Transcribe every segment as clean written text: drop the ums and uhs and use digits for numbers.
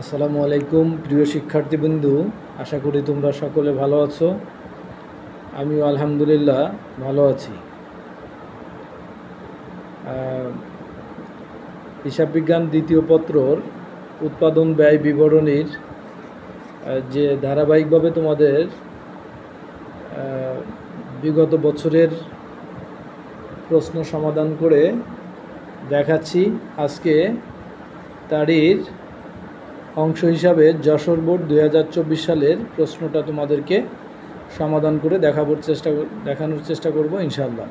আসসালামু আলাইকুম প্রিয় শিক্ষার্থীবৃন্দু, আশা করি তোমরা সকলে ভালো আছো। আমিও আলহামদুলিল্লাহ ভালো আছি। হিসাব বিজ্ঞান দ্বিতীয় পত্রর উৎপাদন ব্যয় বিবরণীর যে ধারাবাহিকভাবে তোমাদের বিগত বছরের প্রশ্ন সমাধান করে দেখাচ্ছি, আজকে তারই অংশ হিসাবে যশোর বোর্ড 2024 সালের প্রশ্নটা তোমাদেরকে সমাধান করে দেখানোর চেষ্টা করব ইনশাআল্লাহ।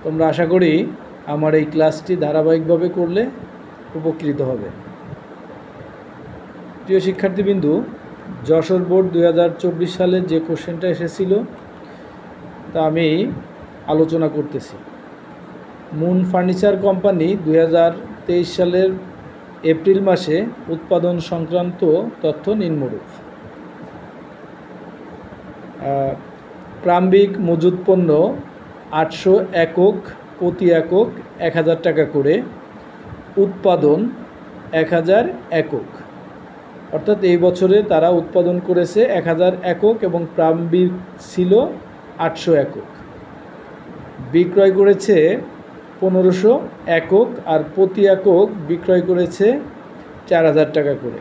তোমরা আশা করি আমার এই ক্লাসটি ধারাবাহিকভাবে করলে উপকৃত হবে। প্রিয় শিক্ষার্থীবৃন্দু, যশোর বোর্ড 2024 সালের যে কোশ্চেনটা এসেছিল তা আমি আলোচনা করতেছি। মুন ফার্নিচার কোম্পানি 2023 সালের এপ্রিল মাসে উৎপাদন সংক্রান্ত তথ্য নিম্নরূপ। প্রারম্ভিক মজুদ পণ্য 800 একক, প্রতি একক 1000 টাকা করে, উৎপাদন 1000 একক, অর্থাৎ এই বছরে তারা উৎপাদন করেছে 1000 একক এবং প্রারম্ভিক ছিল 800 একক। বিক্রয় করেছে 1500 একক আর প্রতি একক বিক্রয় করেছে 4000 টাকা করে।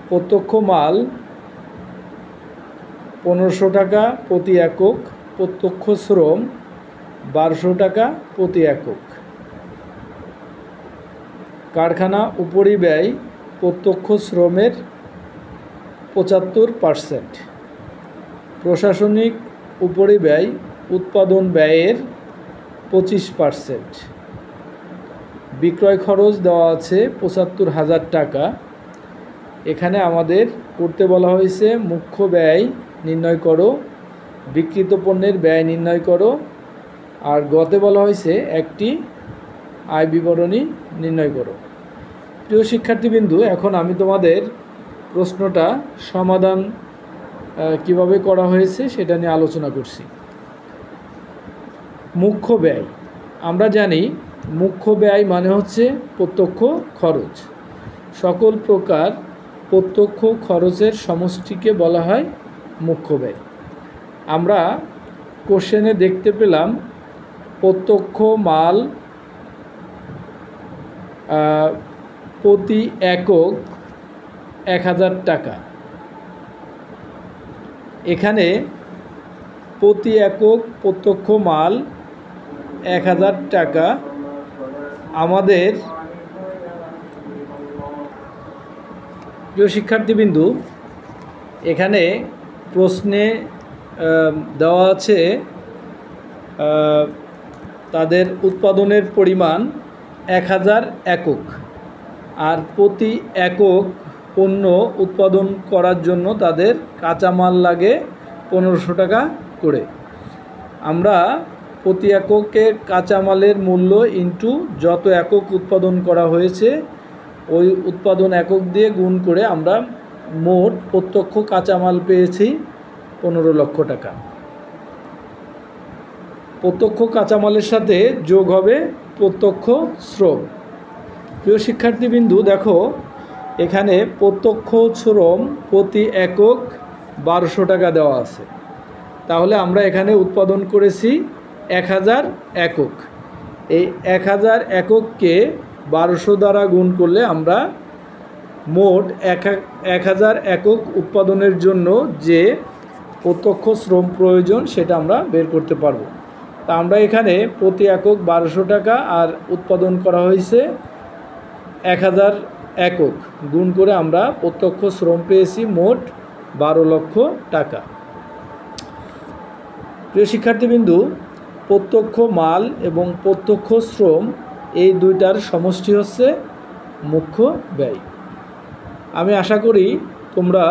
প্রত্যক্ষ মাল 1500 টাকা প্রতি একক, প্রত্যক্ষ শ্রম 1200 টাকা প্রতি একক। কারখানা উপরিব্যয় প্রত্যক্ষ শ্রমের 75%, প্রশাসনিক উপরিব্যয় উৎপাদন ব্যয়ের 25%। বিক্রয় খরচ দেওয়া আছে 75,000 টাকা। এখানে আমাদের করতে বলা হয়েছে মুখ্য ব্যয় নির্ণয় করো, বিক্রিত পণ্যের ব্যয় নির্ণয় করো, আর গতে বলা হয়েছে একটি আয় বিবরণী নির্ণয় করো। প্রিয় শিক্ষার্থীবৃন্দু, এখন আমি তোমাদের প্রশ্নটা সমাধান কিভাবে করা হয়েছে সেটা নিয়ে আলোচনা করছি। মুখ্য ব্যয়, আমরা জানি মুখ্য ব্যয় মানে হচ্ছে প্রত্যক্ষ খরচ। সকল প্রকার প্রত্যক্ষ খরচের সমষ্টিকে বলা হয় মুখ্য ব্যয়। আমরা কোশ্চেনে দেখতে পেলাম প্রত্যক্ষ মাল প্রতি একক 1000 টাকা। এখানে প্রতি একক প্রত্যক্ষ মাল 1000 টাকা। আমাদের প্রিয় শিক্ষার্থীবৃন্দু, এখানে প্রশ্নে দেওয়া আছে তাদের উৎপাদনের পরিমাণ 1000 একক, আর প্রতি একক পণ্য উৎপাদন করার জন্য তাদের কাঁচামাল লাগে 1500 টাকা করে। আমরা প্রতি এককের কাঁচামালের মূল্য ইনটু যত একক উৎপাদন করা হয়েছে ওই উৎপাদন একক দিয়ে গুণ করে আমরা মোট প্রত্যক্ষ কাঁচামাল পেয়েছি 15 লক্ষ টাকা। প্রত্যক্ষ কাঁচামালের সাথে যোগ হবে প্রত্যক্ষ শ্রম। প্রিয় শিক্ষার্থীবৃন্দু, দেখো এখানে প্রত্যক্ষ শ্রম প্রতি একক 1200 টাকা দেওয়া আছে। তাহলে আমরা এখানে উৎপাদন করেছি 1000 একক। এই 1000 একককে 1200 দ্বারা গুণ করলে আমরা মোট 1000 একক উৎপাদনের জন্য যে প্রত্যক্ষ শ্রম প্রয়োজন সেটা আমরা বের করতে পারবো। তা আমরা এখানে প্রতি একক 1200 টাকা আর উৎপাদন করা হয়েছে 1000 একক, গুণ করে আমরা প্রত্যক্ষ শ্রম পেয়েছি মোট 12 লক্ষ টাকা। প্রিয় শিক্ষার্থীবৃন্দু, প্রত্যক্ষ মাল এবং প্রত্যক্ষ শ্রম এই দুইটার সমষ্টি হচ্ছে মুখ্য ব্যয়। আমি আশা করি তোমরা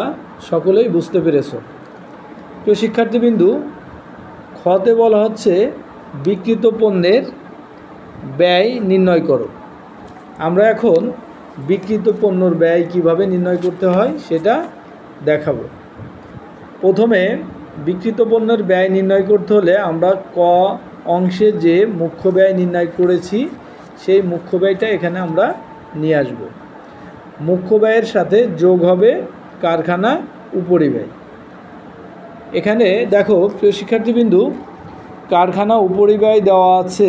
সকলেই বুঝতে পেরেছ। প্রিয় শিক্ষার্থীবৃন্দু, খতে বলা হচ্ছে বিক্রিত পণ্যের ব্যয় নির্ণয় করো। আমরা এখন বিক্রিত পণ্যর ব্যয় কিভাবে নির্ণয় করতে হয় সেটা দেখাবো। প্রথমে বিক্রিত পণ্যের ব্যয় নির্ণয় করতে হলে আমরা ক অংশে যে মুখ্য ব্যয় নির্ণয় করেছি সেই মুখ্য ব্যয়টা এখানে আমরা নিয়ে আসব। মুখ্য ব্যয়ের সাথে যোগ হবে কারখানা উপরিব্যয়। এখানে দেখো প্রিয় শিক্ষার্থীবৃন্দু, কারখানা উপরিব্যয় দেওয়া আছে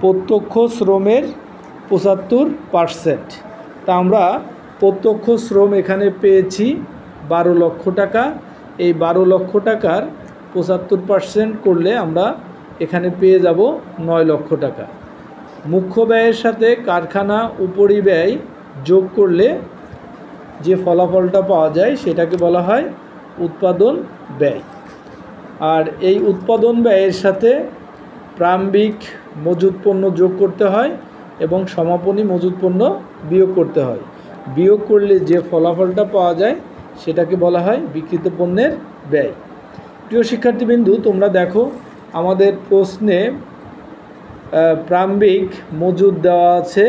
প্রত্যক্ষ শ্রমের 75%। তা আমরা প্রত্যক্ষ শ্রম এখানে পেয়েছি 12 লক্ষ টাকা। এই 12 লক্ষ টাকার 75% করলে আমরা এখানে পেয়ে যাব 9 লক্ষ টাকা। মুখ্য ব্যয়ের সাথে কারখানা উপরিব্যয় যোগ করলে যে ফলাফলটা পাওয়া যায় সেটাকে বলা হয় উৎপাদন ব্যয়। আর এই উৎপাদন ব্যয়ের সাথে প্রারম্ভিক মজুত পণ্য যোগ করতে হয় এবং সমাপনী মজুত পণ্য বিয়োগ করতে হয়। বিয়োগ করলে যে ফলাফলটা পাওয়া যায় সেটাকে বলা হয় বিক্রিত পণ্যের ব্যয়। প্রিয় শিক্ষার্থীবৃন্দু, তোমরা দেখো আমাদের প্রশ্নে প্রারম্ভিক মজুত দেওয়া আছে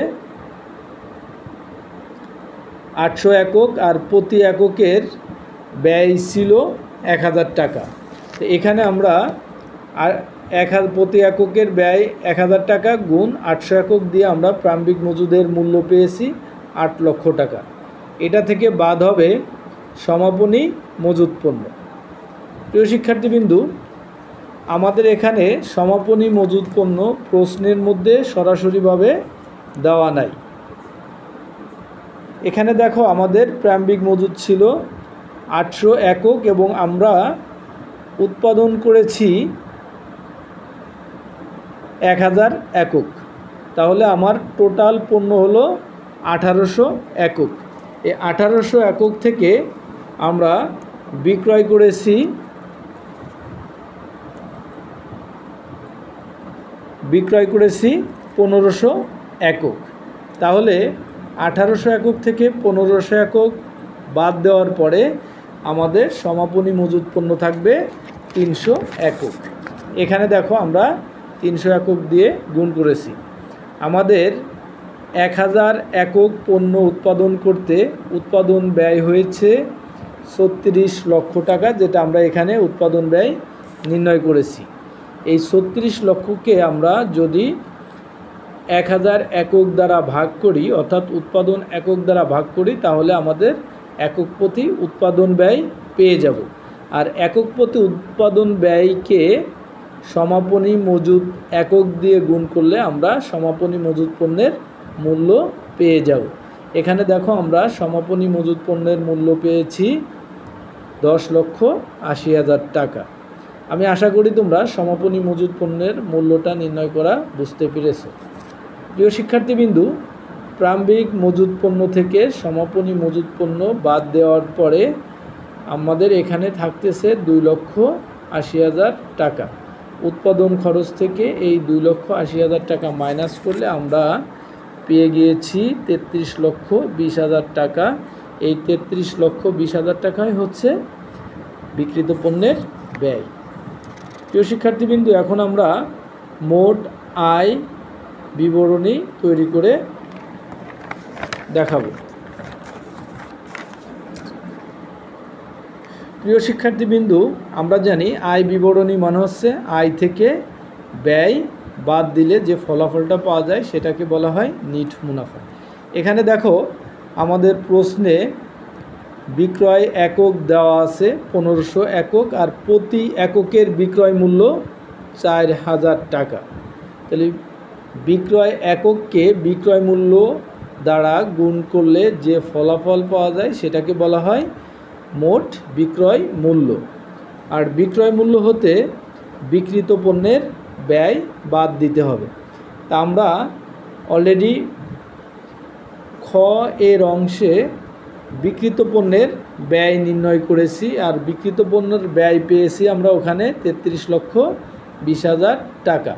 800 একক আর প্রতি এককের ব্যয় ছিল 1000 টাকা। তো এখানে আমরা প্রতি এককের ব্যয় 1000 টাকা গুণ 800 একক দিয়ে আমরা প্রারম্ভিক মজুদের মূল্য পেয়েছি 8 লক্ষ টাকা। এটা থেকে বাদ হবে সমাপনী মজুত পণ্য। প্রিয় শিক্ষার্থীবৃন্দু, আমাদের এখানে সমাপনী মজুত পণ্য প্রশ্নের মধ্যে সরাসরিভাবে দেওয়া নাই। এখানে দেখো আমাদের প্রারম্ভিক মজুত ছিল 800 একক এবং আমরা উৎপাদন করেছি 1000 একক। তাহলে আমার টোটাল পণ্য হলো 1800 একক। এই 1800 একক থেকে আমরা বিক্রয় করেছি 1500 একক। তাহলে 1800 একক থেকে 1500 একক বাদ দেওয়ার পরে আমাদের সমাপনী মজুত পণ্য থাকবে 300 একক। এখানে দেখো আমরা 300 একক দিয়ে গুণ করেছি। আমাদের 1000 একক পণ্য উৎপাদন করতে উৎপাদন ব্যয় হয়েছে 36 লক্ষ টাকা, যেটা আমরা এখানে উৎপাদন ব্যয় নির্ণয় করেছি। এই 36 লক্ষকে আমরা যদি 1000 একক দ্বারা ভাগ করি, অর্থাৎ উৎপাদন একক দ্বারা ভাগ করি, তাহলে আমাদের একক প্রতি উৎপাদন ব্যয় পেয়ে যাব। আর একক প্রতি উৎপাদন ব্যয়কে সমাপনী মজুত একক দিয়ে গুণ করলে আমরা সমাপনী মজুত পণ্যের মূল্য পেয়ে যাব। এখানে দেখো আমরা সমাপনী মজুত পণ্যের মূল্য পেয়েছি 10,80,000 টাকা। আমি আশা করি তোমরা সমাপনী মজুত পণ্যের মূল্যটা নির্ণয় করা বুঝতে পেরেছ। প্রিয় শিক্ষার্থীবৃন্দু, প্রারম্ভিক মজুত পণ্য থেকে সমাপনী মজুত পণ্য বাদ দেওয়ার পরে আমাদের এখানে থাকতেছে 2,80,000 টাকা। উৎপাদন খরচ থেকে এই 2,80,000 টাকা মাইনাস করলে আমরা পেয়ে গিয়েছি 33,20,000 টাকা। এই 33,20,000 টাকাই হচ্ছে বিক্রিত পণ্যের ব্যয়। প্রিয় শিক্ষার্থীবৃন্দু, এখন আমরা মোট আয় বিবরণী তৈরি করে দেখাবো। প্রিয় শিক্ষার্থীবৃন্দু, আমরা জানি আয় বিবরণী মানে হচ্ছে আয় থেকে ব্যয় বাদ দিলে যে ফলাফলটা পাওয়া যায় সেটাকে বলা হয় নিট মুনাফা। এখানে দেখো আমাদের প্রশ্নে বিক্রয় একক দেওয়া আছে 1500 একক আর প্রতি এককের বিক্রয় মূল্য 4000 টাকা। তাহলে বিক্রয় একককে বিক্রয় মূল্য দ্বারা গুণ করলে যে ফলাফল পাওয়া যায় সেটাকে বলা হয় মোট বিক্রয় মূল্য। আর বিক্রয় মূল্য হতে বিক্রিত পণ্যের ব্যয় বাদ দিতে হবে। তা আমরা অলরেডি খ এর অংশে বিক্রিত পণ্যের ব্যয় নির্ণয় করেছি আর বিক্রিত পণ্যের ব্যয় পেয়েছি আমরা ওখানে 33,20,000 টাকা।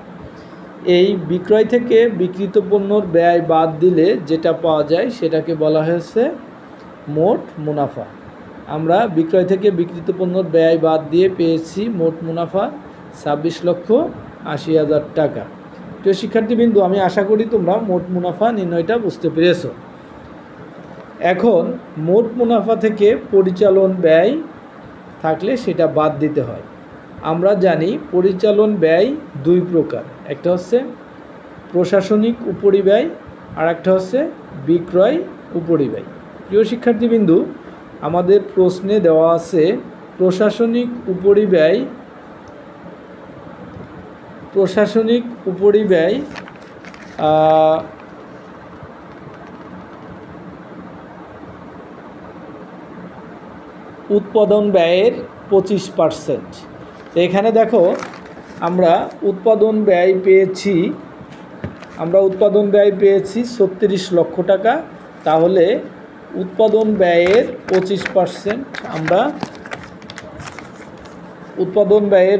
এই বিক্রয় থেকে বিক্রিত পণ্যর ব্যয় বাদ দিলে যেটা পাওয়া যায় সেটাকে বলা হয়েছে মোট মুনাফা। আমরা বিক্রয় থেকে বিক্রিত পণ্যর ব্যয় বাদ দিয়ে পেয়েছি মোট মুনাফা 26,80,000 টাকা। প্রিয় শিক্ষার্থীবৃন্দু, আমি আশা করি তোমরা মোট মুনাফা নির্ণয়টা বুঝতে পেরেছ। এখন মোট মুনাফা থেকে পরিচালন ব্যয় থাকলে সেটা বাদ দিতে হয়। আমরা জানি পরিচালন ব্যয় দুই প্রকার, একটা হচ্ছে প্রশাসনিক উপরিব্যয় আর একটা হচ্ছে বিক্রয় উপরিব্যয়। প্রিয় শিক্ষার্থীবৃন্দু, আমাদের প্রশ্নে দেওয়া আছে প্রশাসনিক উপরিব্যয় উৎপাদন ব্যয়ের 25%। এখানে দেখো আমরা উৎপাদন ব্যয় পেয়েছি 36 লক্ষ টাকা। তাহলে উৎপাদন ব্যয়ের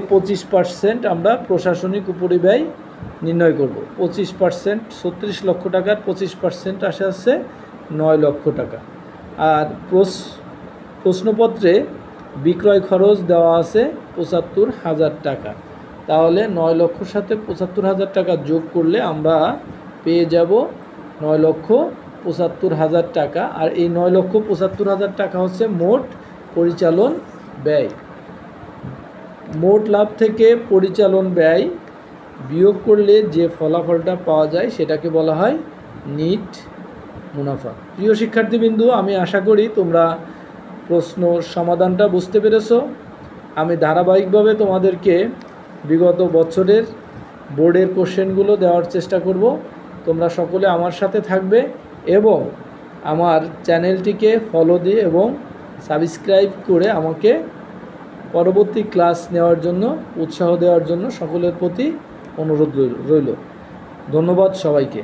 25% আমরা প্রশাসনিক উপরিব্যয় নির্ণয় করব। 25%, 36 লক্ষ টাকার 25% আসে 9 লক্ষ টাকা। আর প্রশ্নপত্রে বিক্রয় খরচ দেওয়া আছে 75,000 টাকা। তাহলে 9 লক্ষর সাথে 75,000 টাকা যোগ করলে আমরা পেয়ে যাব 9,75,000 টাকা। আর এই 9,75,000 টাকা হচ্ছে মোট পরিচালন ব্যয়। মোট লাভ থেকে পরিচালন ব্যয় বিয়োগ করলে যে ফলাফলটা পাওয়া যায় সেটাকে বলা হয় নিট মুনাফা। প্রিয় শিক্ষার্থীবৃন্দু, আমি আশা করি তোমরা প্রশ্ন সমাধানটা বুঝতে পেরেছো। আমি ধারাবাহিকভাবে তোমাদেরকে বিগত বছরের বোর্ডের কোশ্চেনগুলো দেওয়ার চেষ্টা করব। তোমরা সকলে আমার সাথে থাকবে এবং আমার চ্যানেলটিকে ফলো দিয়ে এবং সাবস্ক্রাইব করে আমাকে পরবর্তী ক্লাস নেওয়ার জন্য উৎসাহ দেওয়ার জন্য সকলের প্রতি অনুরোধ রইল। ধন্যবাদ সবাইকে।